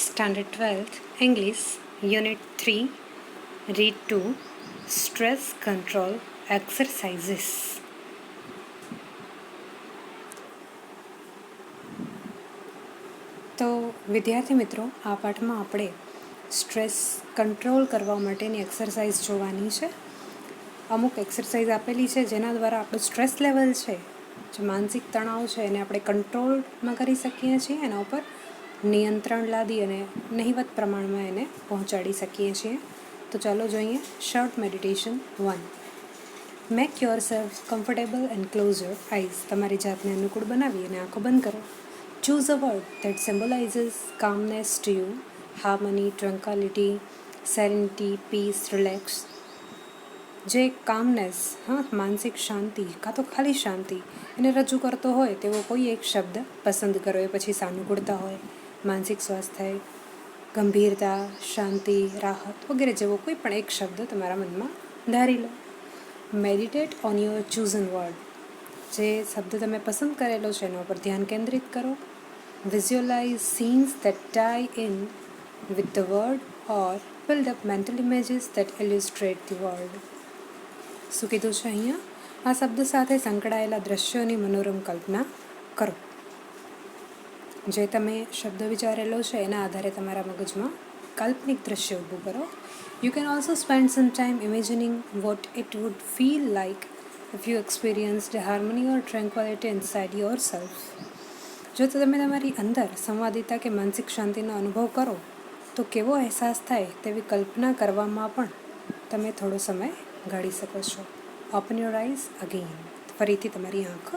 Standard 12th English Unit 3 Read 2 Stress Control Exercises. તો વિદ્યાર્થી મિત્રો, આ પાઠમાં આપણે સ્ટ્રેસ કંટ્રોલ કરવા માટેની એક્સરસાઇઝ જોવાની છે. અમુક એક્સરસાઇઝ આપેલી છે જેના દ્વારા આપણું સ્ટ્રેસ લેવલ છે, જે માનસિક તણાવ છે, એને આપણે કંટ્રોલમાં કરી શકીએ છીએ, એના ઉપર નિયંત્રણ લાદી અને નહિવત પ્રમાણમાં એને પહોંચાડી શકીએ છીએ. તો ચાલો જોઈએ. Short meditation 1. Make yourself comfortable and close your eyes. તમારી જાતને અનુકૂળ બનાવી અને આંખો બંધ કરો. Choose a word that symbolizes calmness to you, harmony, tranquility, serenity, peace, relax. જે કામનેસ, માનસિક શાંતિ કાં તો ખાલી શાંતિ એને રજૂ કરતો હોય તેવો કોઈ એક શબ્દ પસંદ કરો. એ પછી સાનુકૂળતા હોય, માનસિક સ્વાસ્થ્ય, ગંભીરતા, શાંતિ, રાહત વગેરે જેવો કોઈ પણ એક શબ્દ તમારા મનમાં ધારી લો. Meditate on your chosen word. જે શબ્દ તમે પસંદ કરેલો છે એના ઉપર ધ્યાન કેન્દ્રિત કરો. Visualize scenes that tie in with the word or build up mental images that illustrate the word. શું કીધું છે અહીંયા? આ શબ્દ સાથે સંકળાયેલા દ્રશ્યોની મનોરમ કલ્પના કરો. જે તમે શબ્દ વિચારેલો છે એના આધારે તમારા મગજમાં કાલ્પનિક દ્રશ્ય ઊભું કરો. You can also spend some time imagining what it would feel like if you experienced harmony or tranquility inside yourself. જો તમે તમારી અંદર સંવાદિતા કે માનસિક શાંતિનો અનુભવ કરો તો કેવો અહેસાસ થાય તેવી કલ્પના કરવામાં પણ તમે થોડો સમય ગાળી શકો છો. Open your eyes again. ફરીથી તમારી આંખો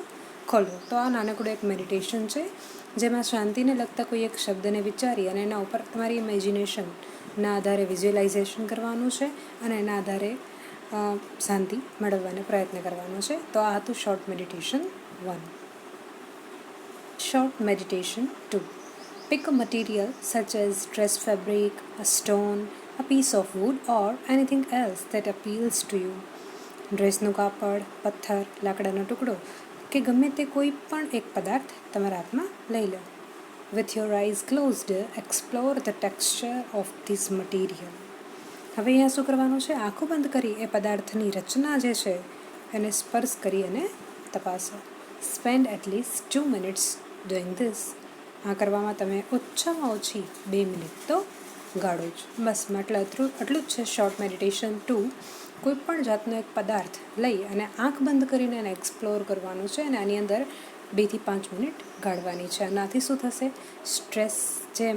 ખોલો. તો આ નાનકડું એક મેડિટેશન છે જેમાં શાંતિને લગતા કોઈ એક શબ્દને વિચારી અને એના ઉપર તમારી ઇમેજિનેશનના આધારે વિઝ્યુઅલાઇઝેશન કરવાનું છે અને એના આધારે શાંતિ મેળવવાનો પ્રયત્ન કરવાનો છે. તો આ હતું short meditation 1. Short meditation 2. Pick a material such as dress fabric, a stone, a piece of wood or anything else that appeals to you. ડ્રેસનું કાપડ, પથ્થર, લાકડાનો ટુકડો કે ગમે તે કોઈ પણ એક પદાર્થ તમારા હાથમાં લઈ લો. With your eyes closed, explore the texture of this material. હવે અહીંયા શું કરવાનું છે? આંખો બંધ કરી એ પદાર્થની રચના જે છે એને સ્પર્શ કરી અને તપાસો. Spend at least 2 minutes doing this. આ કરવામાં તમે ઓછામાં ઓછી 2 મિનિટ તો ગાળો જ. બસ આટલું જ છે શોર્ટ મેડિટેશન 2. કોઈ પણ જાતનો એક પદાર્થ લઈ અને આંખ બંધ કરીને એને એક્સપ્લોર કરવાનું છે અને આની અંદર 2 થી 5 મિનિટ ગાળવાની છે. આનાથી શું થશે? સ્ટ્રેસ જે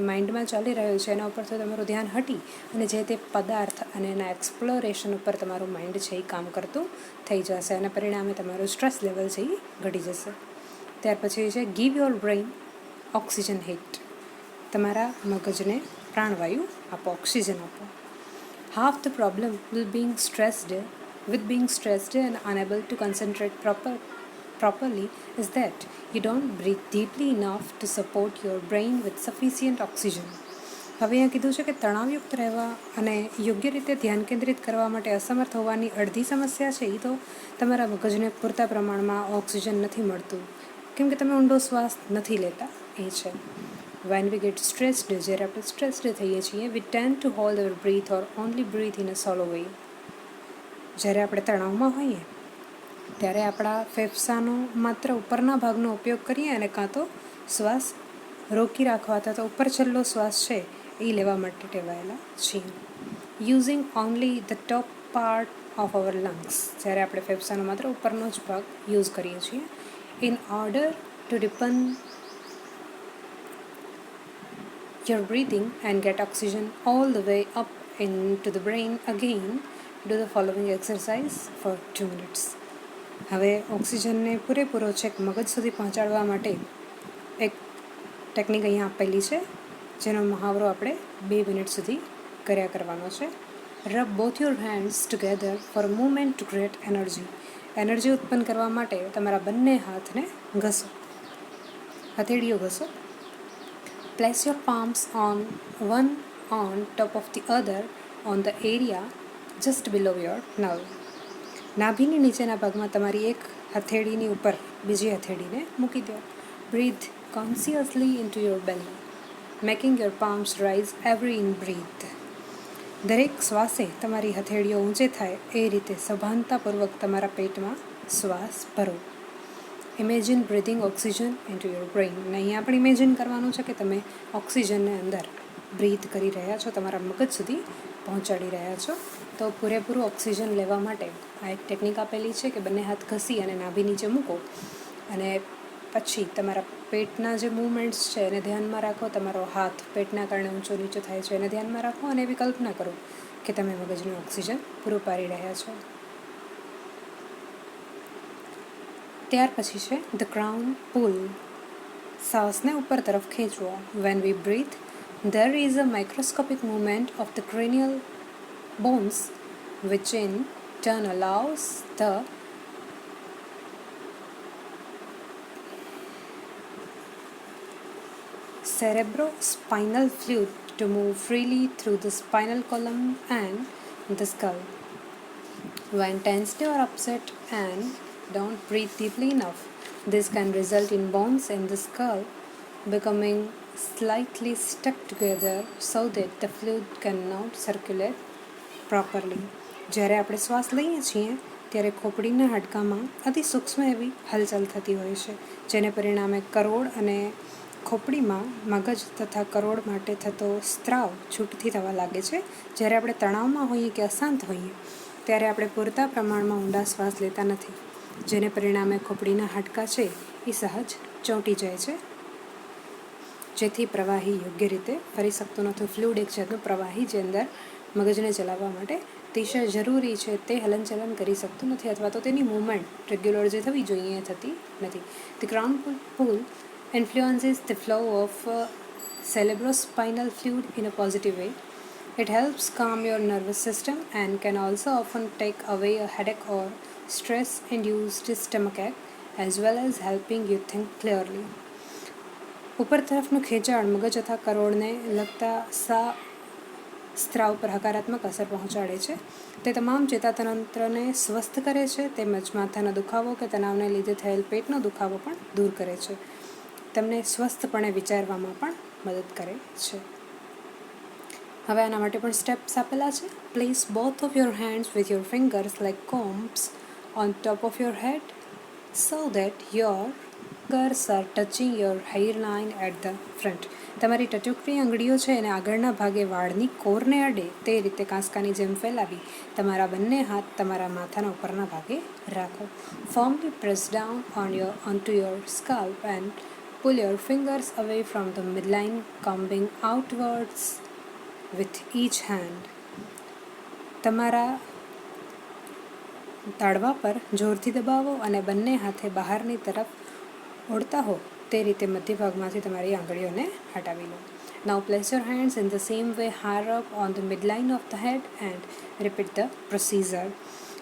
માઇન્ડમાં ચાલી રહ્યો છે એના ઉપર તો તમારું ધ્યાન હટી અને જે તે પદાર્થ અને એના એક્સપ્લોરેશન ઉપર તમારું માઇન્ડ છે એ કામ કરતું થઈ જશે અને પરિણામે તમારું સ્ટ્રેસ લેવલ છે એ ઘટી જશે. ત્યાર પછી છે give your brain oxygen hit. તમારા મગજને પ્રાણવાયુ આપો, ઓક્સિજન આપો. Half the problem with being stressed and unable to concentrate properly is that you don't breathe deeply enough to support your brain with sufficient oxygen. હવે અહીંયા કીધું છે કે તણાવયુક્ત રહેવા અને યોગ્ય રીતે ધ્યાન કેન્દ્રિત કરવા માટે અસમર્થ હોવાની અડધી સમસ્યા છે એ તો તમારા મગજને પૂરતા પ્રમાણમાં ઓક્સિજન નથી મળતું કેમ કે તમે ઊંડો શ્વાસ નથી લેતા એ છે. When we get stressed, જ્યારે આપણે સ્ટ્રેસ્ડ થઈએ છીએ, we tend to hold our breath or only breathe in a shallow way. જ્યારે આપણે તણાવમાં હોઈએ ત્યારે આપણા ફેફસાનો માત્ર ઉપરના ભાગનો ઉપયોગ કરીએ અને કાં તો શ્વાસ રોકી રાખવા અથવા તો ઉપર છેલ્લો શ્વાસ છે એ લેવા માટે ટેવાયેલા છીએ. Using only the top part of our lungs. જ્યારે આપણે ફેફસાનો માત્ર ઉપરનો જ ભાગ યુઝ કરીએ છીએ. In order to deepen your breathing and get oxygen all the way up into the brain again, do the following exercise for 2 minutes. હવે ઓક્સિજનને પૂરેપૂરો છેક મગજ સુધી પહોંચાડવા માટે એક ટેકનિક અહીંયા આપેલી છે જેનો મહાવરો આપણે 2 મિનિટ સુધી કર્યા કરવાનો છે. Rub both your hands together four movement to create energy. Energy ઉત્પન્ન કરવા માટે તમારા બંને હાથને ઘસો, હથેળીઓ ઘસો. Place your palms one on top of the other on the area just below your navel. નાભીની નીચેના ભાગમાં તમારી એક હથેળીની ઉપર બીજી હથેળીને મૂકી દો. Breathe consciously into your belly. making your palms rise every in breath. દરેક શ્વાસે તમારી હથેળીઓ ઊંચે થાય એ રીતે સભાનતાપૂર્વક તમારા પેટમાં શ્વાસ ભરો. Imagine breathing oxygen into your brain. અને અહીંયા આપણે ઇમેજિન કરવાનું છે કે તમે ઓક્સિજનને અંદર બ્રીથ કરી રહ્યા છો, તમારા મગજ સુધી પહોંચાડી રહ્યા છો. તો પૂરેપૂરું ઓક્સિજન લેવા માટે આ એક ટેકનિક આપેલી છે કે બંને હાથ ઘસી અને નાભી નીચે મૂકો અને પછી તમારા પેટના જે મૂવમેન્ટ્સ છે એને ધ્યાનમાં રાખો. તમારો હાથ પેટના કારણે ઊંચો નીચો થાય છે એને ધ્યાનમાં રાખો અને એવી કલ્પના કરો કે તમે મગજને ઓક્સિજન પૂરું પાડી રહ્યા છો. ત્યાર પછી છે ધ ક્રાઉન પુલ. શ્વાસને ઉપર તરફ ખેંચવો. When we breathe there is a microscopic movement of the cranial bones which in turn allows the cerebrospinal fluid to move freely through the spinal column and the skull. When tensed or upset and don't breathe deeply enough, this can result in bones in the skull becoming slightly stuck together so that the fluid cannot circulate properly. જ્યારે આપણે શ્વાસ લઈએ છીએ ત્યારે ખોપડીના હાડકામાં અતિ સૂક્ષ્મ એવી હલચલ થતી હોય છે, જેને પરિણામે કરોડ અને ખોપડીમાં મગજ તથા કરોડ માટે થતો સ્ત્રાવ છૂટથી થવા લાગે છે. જ્યારે આપણે તણાવમાં હોઈએ કે અશાંત હોઈએ ત્યારે આપણે પૂરતા પ્રમાણમાં ઊંડા શ્વાસ લેતા નથી, જેને પરિણામે ખોપડીના હાડકાં છે એ સહજ ચોંટી જાય છે, જેથી પ્રવાહી યોગ્ય રીતે ફરી શકતું નથી. ફ્લુઇડ એક જાતનું પ્રવાહી જે અંદર મગજને ચલાવવા માટે અતિશય જરૂરી છે તે હલનચલન કરી શકતું નથી, અથવા તો તેની મૂવમેન્ટ રેગ્યુલર જે થવી જોઈએ એ થતી નથી. The crown pull influences the flow of cerebrospinal fluid in a positive way. It helps calm your nervous system and can also often take away a headache or stress-induced stomachache, as well as helping you think clearly. ઉપર તરફનું ખેંચાણ મગજ તથા કરોડને લગતા સ્ત્રાવ પર હકારાત્મક અસર પહોંચાડે છે. તે તમામ ચેતાતંત્રને સ્વસ્થ કરે છે, તેમજ માથાનો દુખાવો કે તણાવને લીધે થયેલ પેટનો દુખાવો પણ દૂર કરે છે. તમને સ્વસ્થપણે વિચારવામાં પણ મદદ કરે છે. હવે આના માટે પણ સ્ટેપ્સ આપેલા છે. Place both of your hands with your fingers like combs on top of your head so that your fingers are touching your hairline at the front. તમારી ટચુકડી આંગળીઓ છે એને આગળના ભાગે વાળની કોરને અડે તે રીતે કાંસકાની જેમ ફેલાવી તમારા બંને હાથ તમારા માથાના ઉપરના ભાગે રાખો. ફર્મલી press down onto your scalp and pull your fingers away from the midline, combing outwards with each hand. તમારા તાળવા પર જોરથી દબાવો અને બંને હાથે બહારની તરફ ઓળતા હો તે રીતે મધ્ય ભાગમાંથી તમારી આંગળીઓને હટાવી લો. Now place your hands in the same way higher up on the midline of the head and repeat the procedure.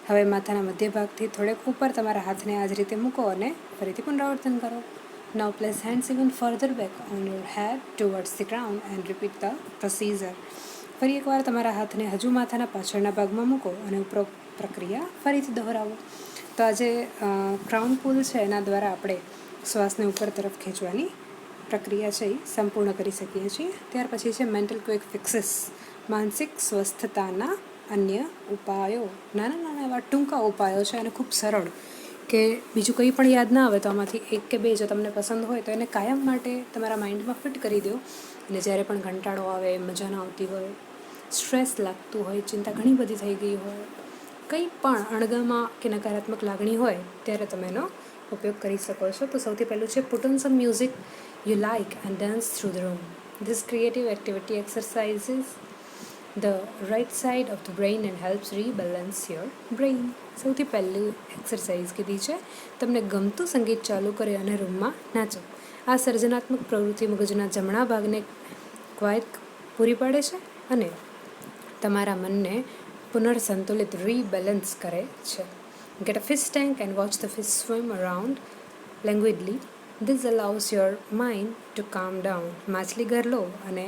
હવે માથાના મધ્ય ભાગથી થોડેક ઉપર તમારા હાથને આ જ રીતે મૂકો અને ફરીથી પુનરાવર્તન કરો. Now place hands even further back on your head towards the ground and repeat the procedure. ફરી એકવાર તમારા હાથને હજુ માથાના પાછળના ભાગમાં મૂકો અને ઉપરોક્ત પ્રક્રિયા ફરીથી દોહરાવો. તો આજે ક્રાઉન પુલ છે એના દ્વારા આપણે શ્વાસને ઉપર તરફ ખેંચવાની પ્રક્રિયા છે એ સંપૂર્ણ કરી શકીએ છીએ. ત્યાર પછી છે મેન્ટલ ક્વિક ફિક્સીસ. માનસિક સ્વસ્થતાના અન્ય ઉપાયો. નાના નાના એવા ટૂંકા ઉપાયો છે અને ખૂબ સરળ, કે બીજું કંઈ પણ યાદ ના આવે તો આમાંથી એક કે બે જો તમને પસંદ હોય તો એને કાયમ માટે તમારા માઇન્ડમાં ફિટ કરી દો. અને જ્યારે પણ કંટાળો આવે, મજા ના આવતી હોય, સ્ટ્રેસ લાગતું હોય, ચિંતા ઘણી બધી થઈ ગઈ હોય, કંઈ પણ અણગમા કે નકારાત્મક લાગણી હોય ત્યારે તમે એનો ઉપયોગ કરી શકો છો. તો સૌથી પહેલું છે put on some music you like and dance through the room. This creative activity exercises the right side of the brain and helps rebalance your brain. સૌથી પહેલી એક્સરસાઇઝ કીધી છે તમને ગમતું સંગીત ચાલુ કરે અને રૂમમાં નાચો. આ સર્જનાત્મક પ્રવૃત્તિ મગજના જમણા ભાગને ક્વાયત પૂરી પાડે છે અને તમારા મનને પુનર્સંતુલિત રીબેલેન્સ કરે છે. Get a fish tank and watch the fish swim around languidly. This allows your mind to calm down. માછલી ઘર લો અને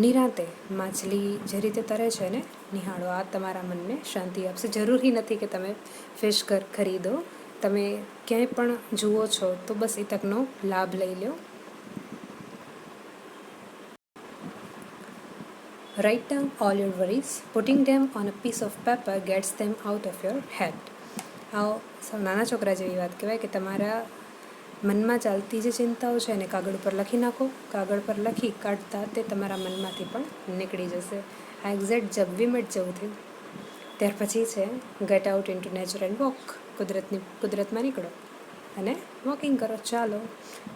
નિરાંતે માછલી જે રીતે તરે છે ને નિહાળો. આ તમારા મનને શાંતિ આપશે. જરૂરી નથી કે તમે ફિશ ઘર ખરીદો, તમે ક્યાંય પણ જુઓ છો તો બસ એ તકનો લાભ લઈ લો. Write down all your worries. Putting them on a piece of paper gets them out of your head. નાના છોકરા જેવી વાત કહેવાય કે તમારા મનમાં ચાલતી જે ચિંતાઓ છે એને કાગળ ઉપર લખી નાખો. કાગળ પર લખી કાઢતા તે તમારા મનમાંથી પણ નીકળી જશે. આ એક્ઝેક્ટ જબ વી મેટ જેવું થયું. ત્યાર પછી છે get out into nature and walk. કુદરતમાં નીકળો અને વોકિંગ કરો, ચાલો.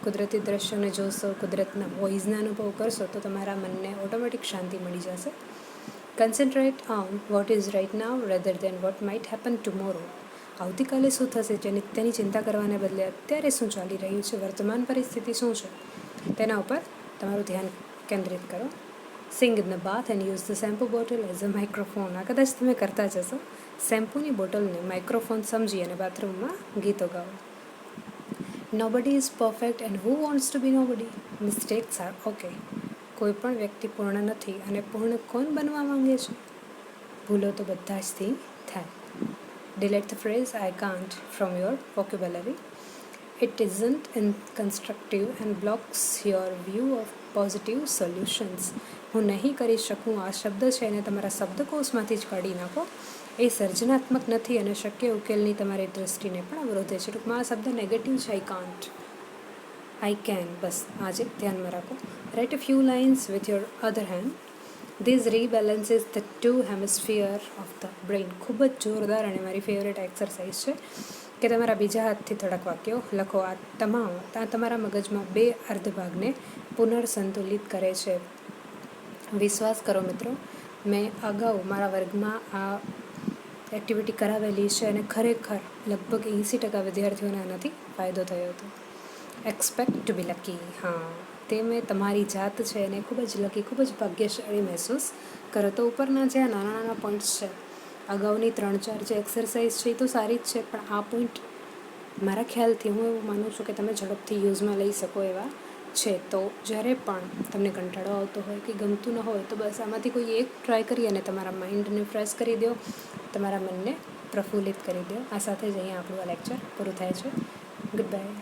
કુદરતી દ્રશ્યોને જોશો, કુદરતના વોઇસને અનુભવ કરશો તો તમારા મનને ઓટોમેટિક શાંતિ મળી જશે. Concentrate on what is right now rather than what might happen tomorrow. આવતીકાલે શું થશે તેની ચિંતા કરવાને બદલે અત્યારે શું ચાલી રહ્યું છે, વર્તમાન પરિસ્થિતિ શું છે તેના ઉપર તમારું ધ્યાન કેન્દ્રિત કરો. Sing in the bath and use the shampoo bottle as a microphone. આ કદાચ તમે કરતા જ હશો. શેમ્પૂની બોટલને માઇક્રોફોન સમજી અને બાથરૂમમાં ગીતો ગાઓ. Nobody is perfect and who wants to be nobody. Mistakes are okay. કોઈ પણ વ્યક્તિ પૂર્ણ નથી અને પૂર્ણ કોણ બનવા માંગે છે? ભૂલો તો બધા જથી થાય. Delete the phrase I can't from your vocabulary. It isn't constructive and blocks your view of positive solutions. હું નહીં કરી શકું આ શબ્દ છે એને તમારા શબ્દકોશમાંથી જ કાઢી નાખો. એ સર્જનાત્મક નથી અને શક્ય ઉકેલની તમારી દૃષ્ટિને પણ અવરોધે છે. ટૂંકમાં આ શબ્દ નેગેટિવ છે. આઈ કાન્ટ, આઈ કેન, બસ આજે ધ્યાનમાં રાખો. Write a few lines with your other hand. This rebalances the two hemisphere of the brain. ખૂબ જ જોરદાર અને મારી ફેવરેટ એક્સરસાઇઝ છે કે તમારા બીજા હાથથી થોડાક વાક્યો લખો. આ તમારા મગજમાં બે અર્ધભાગને પુનર્સંતુલિત કરે છે. વિશ્વાસ કરો મિત્રો, મેં અગાઉ મારા વર્ગમાં આ એક્ટિવિટી કરાવેલી છે અને ખરેખર લગભગ 80% વિદ્યાર્થીઓને આનાથી ફાયદો થયો હતો. એક્સપેક્ટ ટુ બી લકી. હા, તે મેં તમારી જાત છે એને ખૂબ જ લકી, ખૂબ જ ભાગ્યશાળી મહેસૂસ કરો. તો ઉપરના જે આ નાના નાના પોઈન્ટ્સ છે, અગાઉની 3-4 જે એક્સરસાઇઝ છે એ તો સારી જ છે, પણ આ પોઈન્ટ મારા ખ્યાલથી હું એવું માનું છું કે તમે ઝડપથી યુઝમાં લઈ શકો એવા છે. તો જ્યારે પણ તમને કંટાળો આવતો હોય કે ગમતું ન હોય તો બસ આમાંથી કોઈ એક ટ્રાય કરી અને તમારા માઇન્ડને ફ્રેશ કરી દો, તમારા મનને પ્રફુલ્લિત કરી દો. આ સાથે જ અહીંયા આપણું આ લેક્ચર પૂરું થાય છે. Good bye.